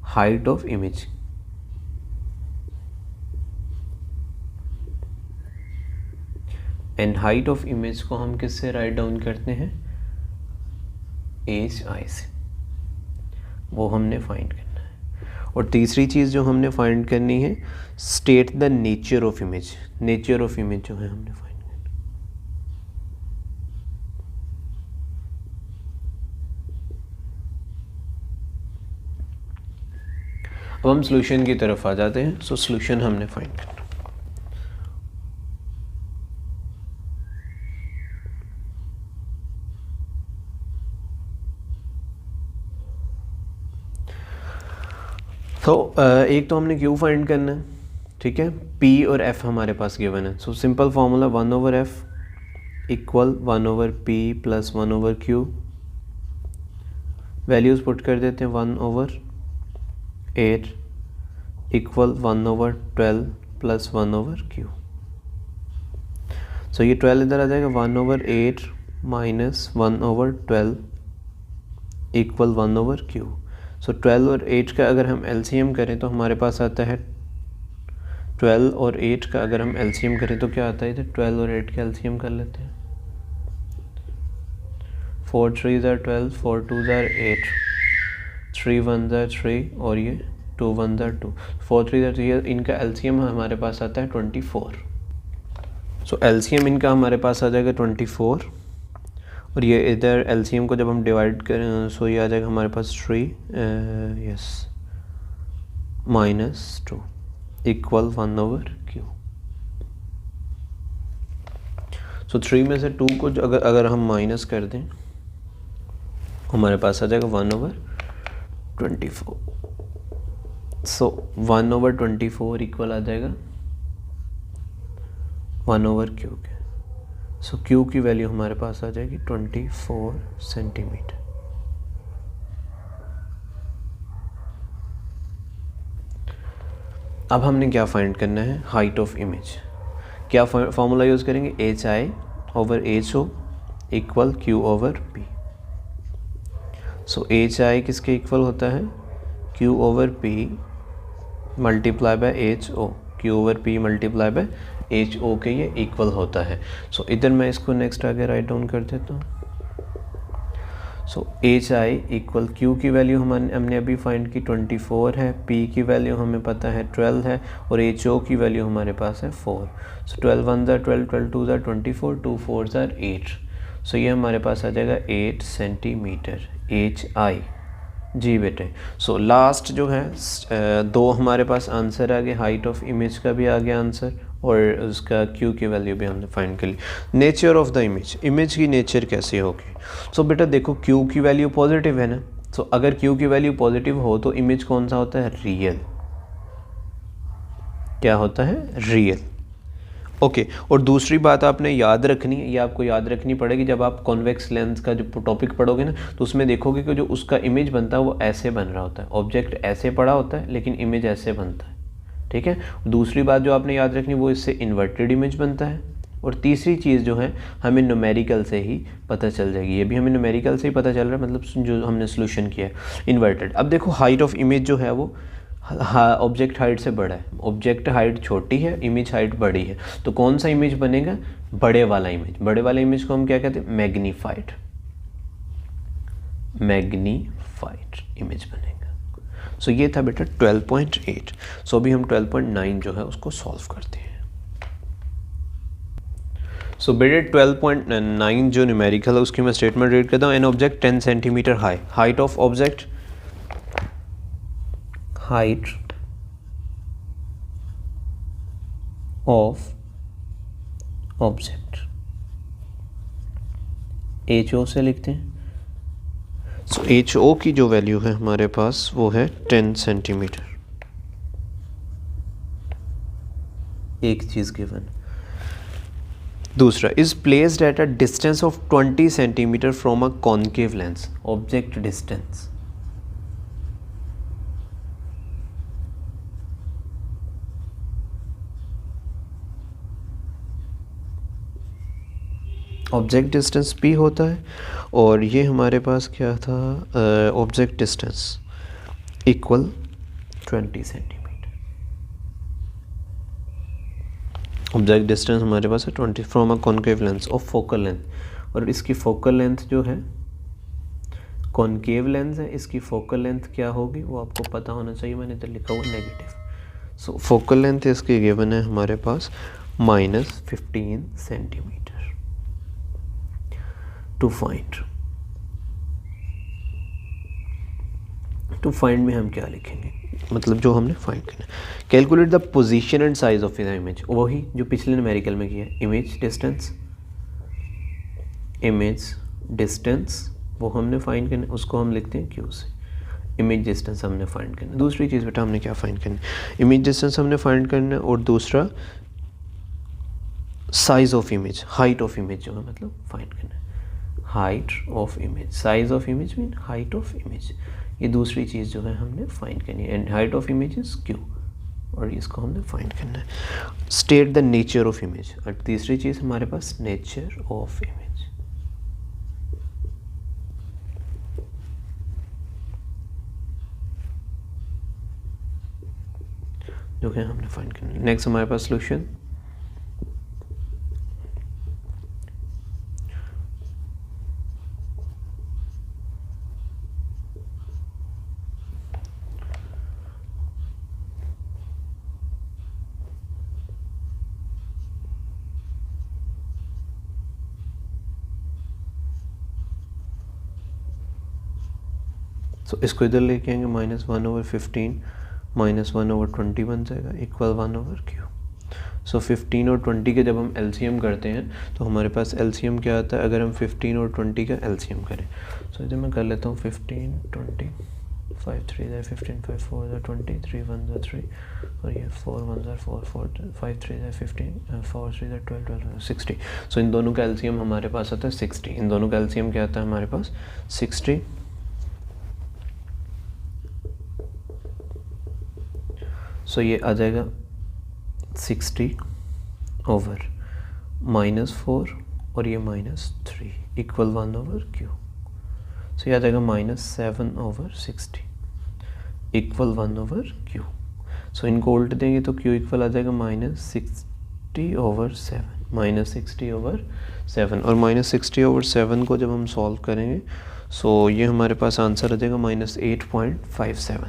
height of image. And height of image को हम किससे राइट डाउन करते हैं, एच आई से, वो हमने फाइंड करना है। और तीसरी चीज़ जो हमने फाइंड करनी है, state the nature of image. Nature of image जो है हमने फाइंड करना। अब हम सॉल्यूशन की तरफ आ जाते हैं। सो सॉल्यूशन हमने फाइंड करना। तो एक तो हमने क्यू फाइंड करना है, ठीक है। पी और एफ हमारे पास गिवन है। So simple formula 1/f equal 1/p plus 1/q। Values put कर देते हैं, 1/8 इक्वल 1/12 प्लस 1/q। सो ये 12 इधर आ जाएगा, 1/8 माइनस 1/12 इक्वल 1/q। सो 12 और 8 का अगर हम एलसीएम करें तो हमारे पास आता है 12 और 8 का अगर हम एलसीएम करें तो क्या आता है इधर, 12 और 8 का एलसीएम कर लेते हैं। 4 3s are 12, 4 2s are 8, 3 1s are 3 और ये 2 1s are 2, 4 3s are 3। इनका एलसीएम हमारे पास आता है 24। सो एलसीएम इनका हमारे पास आ जाएगा 24। और ये इधर एलसीएम को जब हम डिवाइड करें सो ये आ जाएगा हमारे पास 3 यस -2 इक्वल 1/q। सो 3 में से 2 को अगर हम माइनस कर दें हमारे पास आ जाएगा 1/24। सो 1/24 इक्वल आ जाएगा 1/q के। सो q की वैल्यू हमारे पास आ जाएगी 24 सेंटीमीटर। अब हमने क्या फाइंड करना है, हाइट ऑफ इमेज। क्या फॉर्मूला यूज़ करेंगे, HI/HO इक्वल Q/P। सो HI किसके इक्वल होता है, Q/P multiply by HO। Q/P multiply by HO के ये इक्वल होता है। सो इधर मैं इसको नेक्स्ट आगे राइट डाउन कर देता हूँ। सो HI इक्वल Q की वैल्यू हमने अभी फाइंड की 24 है, P की वैल्यू हमें पता है 12 है और HO की वैल्यू हमारे पास है 4। सो 12 1s are 12, 12 2s are 24, 2 4s are 8। सो ये हमारे पास आ जाएगा 8 सेंटीमीटर HI। जी बेटे। सो लास्ट जो है दो हमारे पास आंसर आ गए, हाइट ऑफ इमेज का भी आ गया आंसर और उसका Q की वैल्यू भी हमने फाइंड कर ली। Nature of the image, image की नेचर कैसे होगी। सो बेटा देखो Q की वैल्यू पॉजिटिव है ना, सो अगर Q की वैल्यू पॉजिटिव हो तो इमेज कौन सा होता है, रियल। क्या होता है, रियल। ओके और दूसरी बात आपने याद रखनी है, ये आपको याद रखनी पड़ेगी जब आप कॉन्वेक्स लेंस का जो टॉपिक पढ़ोगे ना तो उसमें देखोगे कि जो उसका इमेज बनता है वो ऐसे बन रहा होता है, ऑब्जेक्ट ऐसे पड़ा होता है लेकिन इमेज ऐसे बनता है, ठीक है। दूसरी बात जो आपने याद रखनी वो इससे इन्वर्टेड इमेज बनता है। और तीसरी चीज़ जो है हमें न्यूमेरिकल से ही पता चल जाएगी, ये भी हमें न्यूमेरिकल से ही पता चल रहा है, मतलब जो हमने सोल्यूशन किया है इन्वर्टेड। अब देखो हाइट ऑफ इमेज जो है वो ऑब्जेक्ट हाइट से बड़ा है, ऑब्जेक्ट हाइट छोटी है, इमेज हाइट बड़ी है, तो कौन सा इमेज बनेगा, बड़े वाला इमेज। बड़े वाले इमेज को हम क्या कहते हैं, मैग्नीफाइड, मैग्नीफाइड इमेज बनेगा। सो ये था बेटा 12.8। सो अभी हम 12.9 जो है उसको सॉल्व करते हैं। सो बेटा 12.9 जो न्यूमेरिकल है उसकी मैं स्टेटमेंट रीड करता हूँ। An object 10 centimetre high, height of object, height of object HO से लिखते हैं। सो HO की जो वैल्यू है हमारे पास वो है 10 सेंटीमीटर। एक चीज़ गिवन। दूसरा is placed at a distance of 20 centimetre from a concave lens, object distance object distance p होता है और ये हमारे पास क्या था, object distance equal 20 centimetre. Object distance हमारे पास है 20 from a concave lens of focal length, और इसकी फोकल लेंथ जो है कॉनकेव लेंस है, इसकी फोकल लेंथ क्या होगी वो आपको पता होना चाहिए, मैंने इधर लिखा हुआ नेगेटिव। सो फोकल लेंथ इसकी गिवन है हमारे पास -15 सेंटीमीटर। टू फाइंड में हम क्या लिखेंगे, मतलब जो हमने फाइंड करना है, calculate the position and size of the image, वही जो पिछले न्यूमेरिकल में किया है। इमेज डिस्टेंस वो हमने फाइंड करना है, उसको हम लिखते हैं क्यू से। इमेज डिस्टेंस हमने फाइंड करना है। दूसरी चीज़ बेटा हमने क्या फाइंड करना है, इमेज डिस्टेंस हमने फाइंड करना है, और दूसरा size of image, height of image जो है मतलब फाइंड करना है। Height of image, size of image mean height of image, ये दूसरी चीज़ जो है हमने फाइंड करनी है। And height of image is Q, और इसको हमने फाइंड करना है। State the nature of image, और तीसरी चीज़ हमारे पास नेचर ऑफ इमेज, जो है हमने फाइंड करना है। नेक्स्ट हमारे पास सोल्यूशन, तो इसको इधर लेके आएंगे, -1/15 -1/20 बन जाएगा इक्वल 1/q। सो 15 और 20 के जब हम एलसीएम करते हैं तो हमारे पास एलसीएम क्या आता है, अगर हम 15 और 20 का एलसीएम करें। सो इधर मैं कर लेता हूँ 15 20, 5 3 15, 5 4 20, 3 1 3, और ये 4 1 4 4, 5 3 15, 4 3 12 12 60। सो इन दोनों का एलसीएम हमारे पास आता है 60। इन दोनों का एलसीएम क्या आता है हमारे पास 60। सो ये आ जाएगा 60 ओवर -4 और ये -3 इक्वल 1/q। सो ये आ जाएगा -7/60 इक्वल 1/q। सो इनको उल्ट देंगे तो q इक्वल आ जाएगा -60/7, -60/7, और -60/7 को जब हम सॉल्व करेंगे सो ये हमारे पास आंसर आ जाएगा -8.57।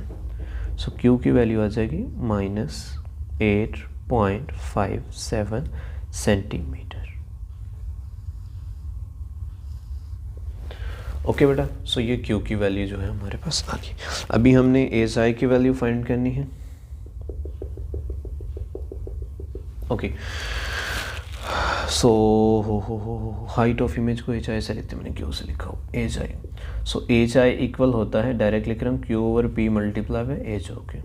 सो q की वैल्यू आ जाएगी -8.57 सेंटीमीटर। ओके बेटा, सो ये q की वैल्यू जो है हमारे पास आ गई। अभी हमने एएसआई की वैल्यू फाइंड करनी है। Okay, so height of image को एच आई से लिखते हैं, मैंने क्यू से लिखा हो H I. So H I equal होता है, डायरेक्ट लिख रहा हूँ Q over P multiply by H. Okay,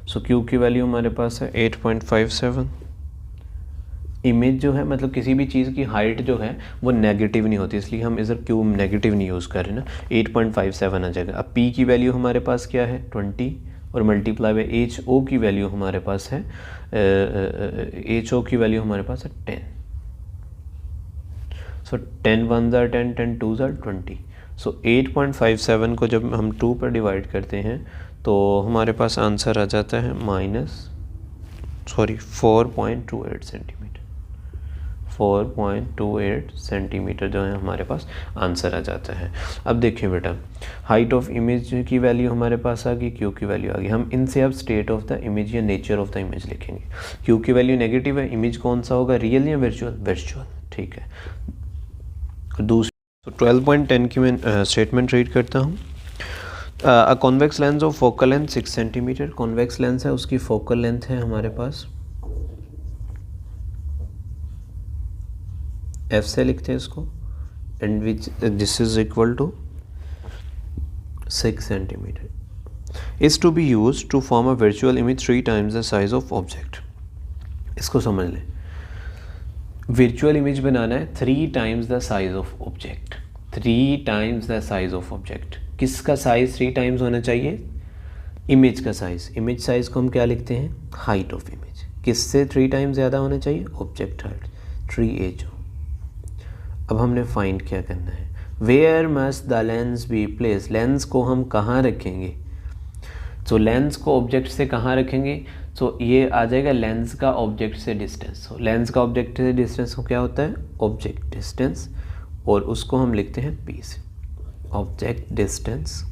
so Q की वैल्यू हमारे पास है 8.57। इमेज जो है मतलब किसी भी चीज़ की हाइट जो है वो नेगेटिव नहीं होती, इसलिए हम इधर क्यू नेगेटिव नहीं यूज़ कर रहे ना, 8.57 आ जाएगा। अब पी की वैल्यू हमारे पास क्या है 20, और मल्टीप्लाई बाय एच ओ की वैल्यू हमारे पास है एच ओ की वैल्यू हमारे पास है 10। सो 10 1 ज़ार 10, 10 2 ज़ार 20। सो 8.57 को जब हम 2 पर डिवाइड करते हैं तो हमारे पास आंसर आ जाता है 4.28 सेंटीमीटर। 4.28 सेंटीमीटर जो है हमारे पास आंसर आ जाता है। अब देखिए बेटा, हाइट ऑफ इमेज की वैल्यू हमारे पास आ गई, क्यू की वैल्यू आ गई। हम इनसे अब स्टेट ऑफ द इमेज या नेचर ऑफ द इमेज लिखेंगे। क्यू की वैल्यू नेगेटिव है, इमेज कौन सा होगा, रियल या वर्चुअल, वर्चुअल, ठीक है। दूसरी 12.10 की मैं स्टेटमेंट रीड करता हूँ। A convex lens of focal length 6 centimetre, convex lens है उसकी फोकल लेंथ है हमारे पास f से लिखते हैं इसको, and which this is equal to 6 centimetre, is to be use to form a virtual image 3 times the size of object. इसको समझ लें, वर्चुअल इमेज बनाना है 3 times the size of object, 3 times the size of object. किसका size 3 times होना चाहिए, image का size. Image size को हम क्या लिखते हैं, हाइट ऑफ इमेज। किससे 3 टाइम्स ज़्यादा होना चाहिए, ऑब्जेक्ट हाइट 3h। अब हमने फाइंड क्या करना है, where must the lens be place, lens को हम कहाँ रखेंगे। तो लेंस को ऑब्जेक्ट से कहाँ रखेंगे, तो ये आ जाएगा लेंस का ऑब्जेक्ट से डिस्टेंस। लेंस का ऑब्जेक्ट से डिस्टेंस को क्या होता है, ऑब्जेक्ट डिस्टेंस, और उसको हम लिखते हैं पी से, object distance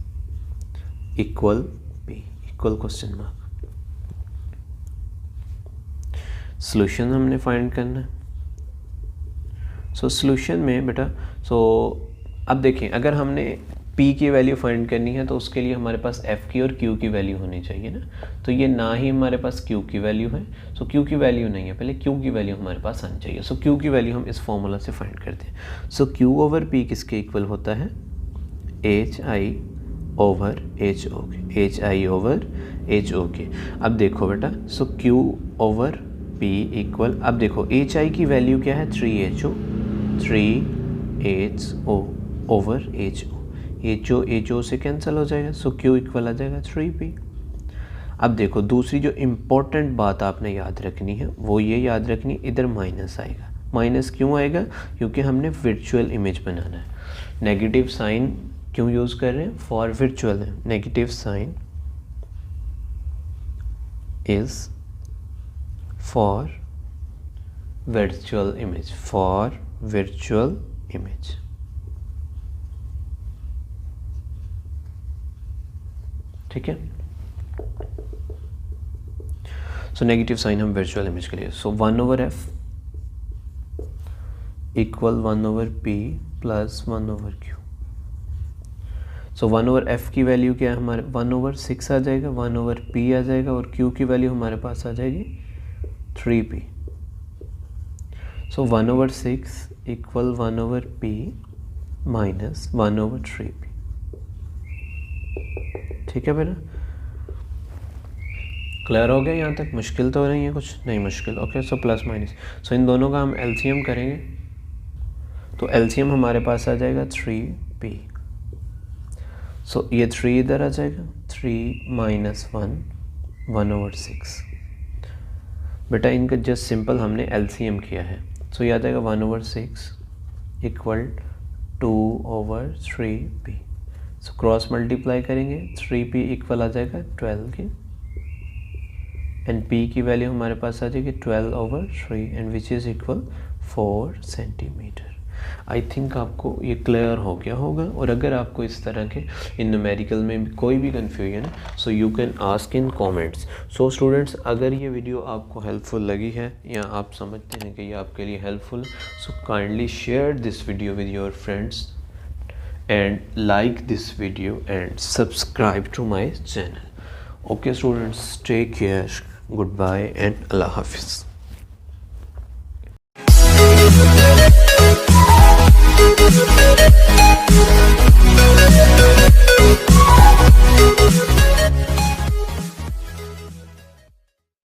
equal P equal question mark. Solution हमने फाइंड करना है। सो सॉल्यूशन में बेटा, अब देखें, अगर हमने P की वैल्यू फाइंड करनी है तो उसके लिए हमारे पास F की और Q की वैल्यू होनी चाहिए ना। तो ये ना ही हमारे पास Q की वैल्यू है, सो Q की वैल्यू नहीं है, पहले Q की वैल्यू हमारे पास आनी चाहिए। सो Q की वैल्यू हम इस फॉर्मूला से फाइंड करते हैं। सो Q ओवर P किसके इक्वल होता है, HI over HO, HI over HO। अब देखो बेटा, सो Q ओवर P इक्वल, अब देखो HI की वैल्यू क्या है, 3HO ओवर HO से कैंसिल हो जाएगा, सो Q इक्वल आ जाएगा 3P। अब देखो दूसरी जो इम्पोर्टेंट बात आपने याद रखनी है वो ये याद रखनी, इधर माइनस आएगा। माइनस क्यों आएगा, क्योंकि हमने वर्चुअल इमेज बनाना है। नेगेटिव साइन क्यों यूज़ कर रहे हैं, फॉर वर्चुअल है, negative sign is for virtual image, for virtual image. ठीक है, सो नेगेटिव साइन हम वर्चुअल इमेज के लिए, so 1 over F equal 1 over P plus 1 over Q. So 1 over F की वैल्यू क्या है हमारे, 1 ओवर 6 आ जाएगा, 1 ओवर पी आ जाएगा, और क्यू की वैल्यू हमारे पास आ जाएगी 3p। सो 1 over 6 equal 1 over p minus 1 over 3p। ठीक है बेटा, क्लियर हो गया यहाँ तक, मुश्किल तो नहीं है कुछ, नहीं मुश्किल। ओके, सो प्लस माइनस, सो इन दोनों का हम एलसीएम करेंगे, तो एलसीएम हमारे पास आ जाएगा 3p। सो ये 3 इधर आ जाएगा, 3 माइनस 1 ओवर 6। बेटा इनका जस्ट सिंपल हमने एलसीएम किया है, सो ये आ जाएगा 1 over 6 equal 2 over 3p। So cross multiply करेंगे, 3p इक्वल आ जाएगा 12 के, एंड p की वैल्यू हमारे पास आ जाएगी 12 over 3, and which is equal 4 centimetre. I think आपको ये क्लियर हो गया होगा, और अगर आपको इस तरह के इन न्यूमेरिकल में कोई भी कन्फ्यूजन है, so you can ask in comments. So students, अगर ये वीडियो आपको हेल्पफुल लगी है या आप समझते हैं कि ये आपके लिए helpful, so kindly share this video with your friends and like this video and subscribe to my channel. Okay students, take care, goodbye and Allah Hafiz.